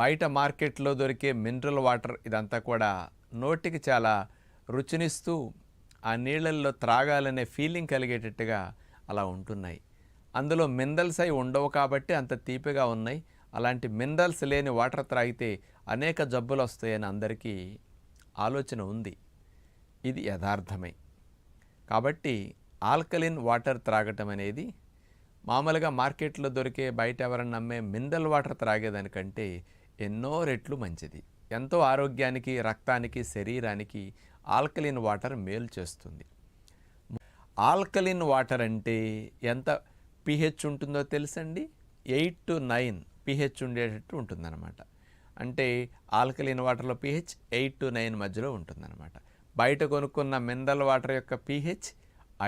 బయట మార్కెట్లో దొరికే మినరల్ వాటర్ ఇదంతా కూడా నోటికి చాలా రుచినిస్తూ ఆ నీళ్ళల్లో త్రాగాలనే ఫీలింగ్ కలిగేటట్టుగా అలా ఉంటున్నాయి. అందులో మినరల్స్ అయి ఉండవు కాబట్టి అంత తీపిగా ఉన్నాయి. అలాంటి మినరల్స్ లేని వాటర్ త్రాగితే అనేక జబ్బులు వస్తాయని అందరికీ ఆలోచన ఉంది. ఇది యథార్థమే. కాబట్టి ఆల్కలిన్ వాటర్ త్రాగటం అనేది మామూలుగా మార్కెట్లో దొరికే బయట ఎవరన్నా అమ్మే మినరల్ వాటర్ త్రాగేదానికంటే ఎన్నో రెట్లు మంచిది. ఎంతో ఆరోగ్యానికి, రక్తానికి, శరీరానికి ఆల్కలిన్ వాటర్ మేలు చేస్తుంది. ఆల్కలిన్ వాటర్ అంటే ఎంత pH ఉంటుందో తెలుసండి? 8 to 9 pH ఉండేటట్టు ఉంటుందన్నమాట. అంటే ఆల్కలిన్ వాటర్లో pH 8 to 9 మధ్యలో ఉంటుందన్నమాట. బయట కొనుక్కున్న మినరల్ వాటర్ యొక్క pH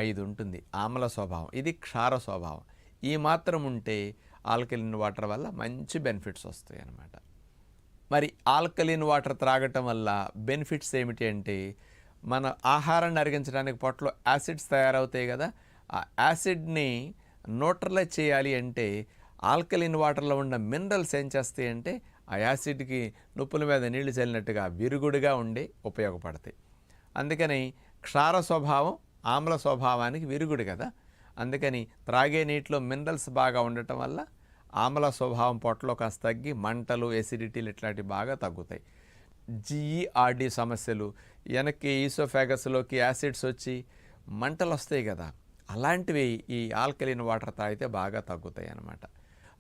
5 ఉంటుంది. ఆమ్ల స్వభావం, ఇది క్షార స్వభావం. ఈ మాత్రం ఉంటే ఆల్కలిన్ వాటర్ వల్ల మంచి బెనిఫిట్స్ వస్తాయి అన్నమాట. మరి ఆల్కలిన్ వాటర్ త్రాగటం వల్ల బెనిఫిట్స్ ఏమిటి అంటే, మన ఆహారాన్ని అరిగించడానికి పొట్టలో యాసిడ్స్ తయారవుతాయి కదా, ఆ యాసిడ్ని న్యూట్రలైజ్ చేయాలి అంటే ఆల్కలిన్ వాటర్లో ఉన్న మినరల్స్ ఏం చేస్తాయి అంటే ఆ యాసిడ్కి నొప్పుల మీద నీళ్లు చల్లినట్టుగా విరుగుడుగా ఉండి ఉపయోగపడతాయి. అందుకని క్షార స్వభావం ఆమ్ల స్వభావానికి విరుగుడు కదా, అందుకని త్రాగే నీటిలో మినరల్స్ బాగా ఉండటం వల్ల ఆమ్ల స్వభావం పొట్టలో కాస్త తగ్గి మంటలు, ఎసిడిటీలు ఇట్లాంటివి బాగా తగ్గుతాయి. GERD సమస్యలు, వెనక్కి ఈసోఫాగస్లోకి యాసిడ్స్ వచ్చి మంటలు వస్తాయి కదా, అలాంటివి ఈ ఆల్కలిన్ వాటర్ తాగితే బాగా తగ్గుతాయి అన్నమాట.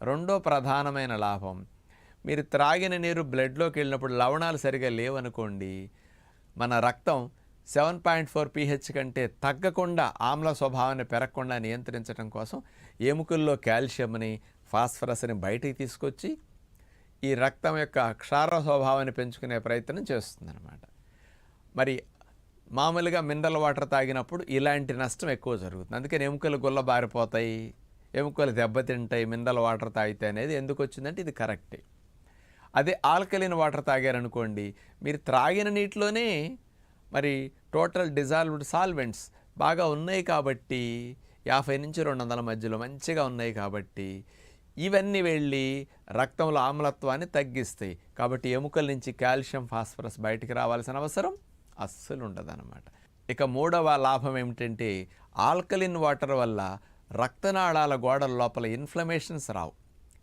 రెండో ప్రధానమైన లాభం, మీరు త్రాగిన నీరు బ్లడ్లోకి వెళ్ళినప్పుడు లవణాలు సరిగా లేవనుకోండి, మన రక్తం 7.4 pH కంటే తగ్గకుండా ఆమ్ల స్వభావాన్ని పెరగకుండా నియంత్రించడం కోసం ఎముకల్లో కాల్షియంని, ఫాస్ఫరస్ని బయటికి తీసుకొచ్చి ఈ రక్తం యొక్క క్షార స్వభావాన్ని పెంచుకునే ప్రయత్నం చేస్తుందన్నమాట. మరి మామూలుగా మినరల్ వాటర్ తాగినప్పుడు ఇలాంటి నష్టం ఎక్కువ జరుగుతుంది. అందుకని ఎముకలు గుల్లబారిపోతాయి, ఎముకలు దెబ్బతింటాయి మినరల్ వాటర్ తాగితే అనేది ఎందుకు వచ్చిందంటే ఇది కరెక్టే. అదే ఆల్కలిన్ వాటర్ తాగారనుకోండి, మీరు త్రాగిన నీటిలోనే మరి టోటల్ డిజాల్వ్డ్ సాల్వెంట్స్ బాగా ఉన్నాయి కాబట్టి 50 నుంచి 200 మధ్యలో మంచిగా ఉన్నాయి కాబట్టి ఇవన్నీ వెళ్ళి రక్తంలో ఆమ్లత్వాన్ని తగ్గిస్తాయి. కాబట్టి ఎముకల నుంచి కాల్షియం, ఫాస్ఫరస్ బయటికి రావాల్సిన అవసరం అస్సలు ఉండదన్నమాట. ఇక మూడవ లాభం ఏమిటంటే, ఆల్కలిన్ వాటర్ వల్ల రక్తనాళాల గోడల లోపల ఇన్ఫ్లమేషన్స్ రావు.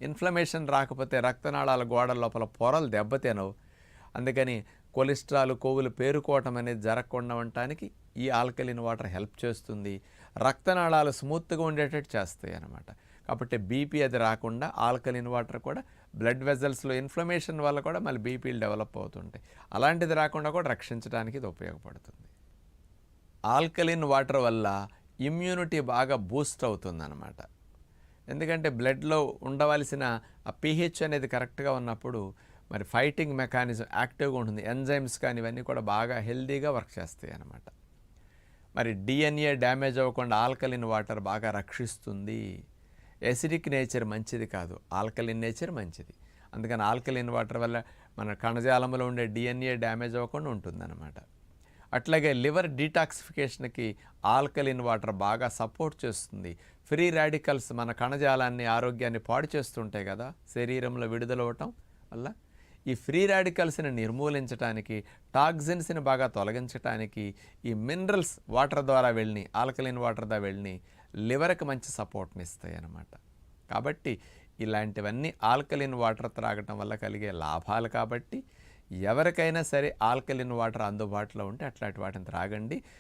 ఇన్ఫ్లమేషన్ రాకపోతే రక్తనాళాల గోడల లోపల పొరలు దెబ్బతినవు. అందుకని కొలెస్ట్రాల్, కొవ్వులు పేరుకోవటం అనేది జరగకుండా ఉండటానికి ఈ ఆల్కలిన్ వాటర్ హెల్ప్ చేస్తుంది. రక్తనాళాలు స్మూత్గా ఉండేటట్టు చేస్తాయి అన్నమాట. కాబట్టి బీపీ అది రాకుండా ఆల్కలిన్ వాటర్ కూడా బ్లడ్ వెజల్స్లో ఇన్ఫ్లమేషన్ వల్ల కూడా మళ్ళీ బీపీలు డెవలప్ అవుతుంటాయి. అలాంటిది రాకుండా కూడా రక్షించడానికి ఇది ఉపయోగపడుతుంది. ఆల్కలిన్ వాటర్ వల్ల ఇమ్యూనిటీ బాగా బూస్ట్ అవుతుందన్నమాట. ఎందుకంటే బ్లడ్లో ఉండవలసిన ఆ pH అనేది కరెక్ట్గా ఉన్నప్పుడు మరి ఫైటింగ్ మెకానిజం యాక్టివ్గా ఉంటుంది. ఎంజైమ్స్ కానీ ఇవన్నీ కూడా బాగా హెల్దీగా వర్క్ చేస్తాయి అన్నమాట. మరి DNA డ్యామేజ్ అవ్వకుండా ఆల్కలిన్ వాటర్ బాగా రక్షిస్తుంది. ఎసిడిక్ నేచర్ మంచిది కాదు, ఆల్కలిన్ నేచర్ మంచిది. అందుకని ఆల్కలిన్ వాటర్ వల్ల మన కణజాలంలో ఉండే DNA డ్యామేజ్ అవ్వకుండా ఉంటుందన్నమాట. అట్లాగే లివర్ డీటాక్సిఫికేషన్కి ఆల్కలిన్ వాటర్ బాగా సపోర్ట్ చేస్తుంది. ఫ్రీ రాడికల్స్ మన కణజాలాన్ని, ఆరోగ్యాన్ని పాడు చేస్తుంటాయి కదా శరీరంలో విడుదలవ్వటం వల్ల, ఈ ఫ్రీ రాడికల్స్ని నిర్మూలించడానికి, టాక్సిన్స్ని బాగా తొలగించడానికి ఈ మినరల్స్ వాటర్ ద్వారా వెళ్ళి, ఆల్కలిన్ వాటర్ ద్వారా వెళ్ళి లివర్కి మంచి సపోర్ట్ని ఇస్తాయి అన్నమాట. కాబట్టి ఇలాంటివన్నీ ఆల్కలిన్ వాటర్ త్రాగటం వల్ల కలిగే లాభాలు. కాబట్టి ఎవరికైనా సరే ఆల్కలిన్ వాటర్ అందుబాటులో ఉంటే అట్లాంటి వాటిని త్రాగండి.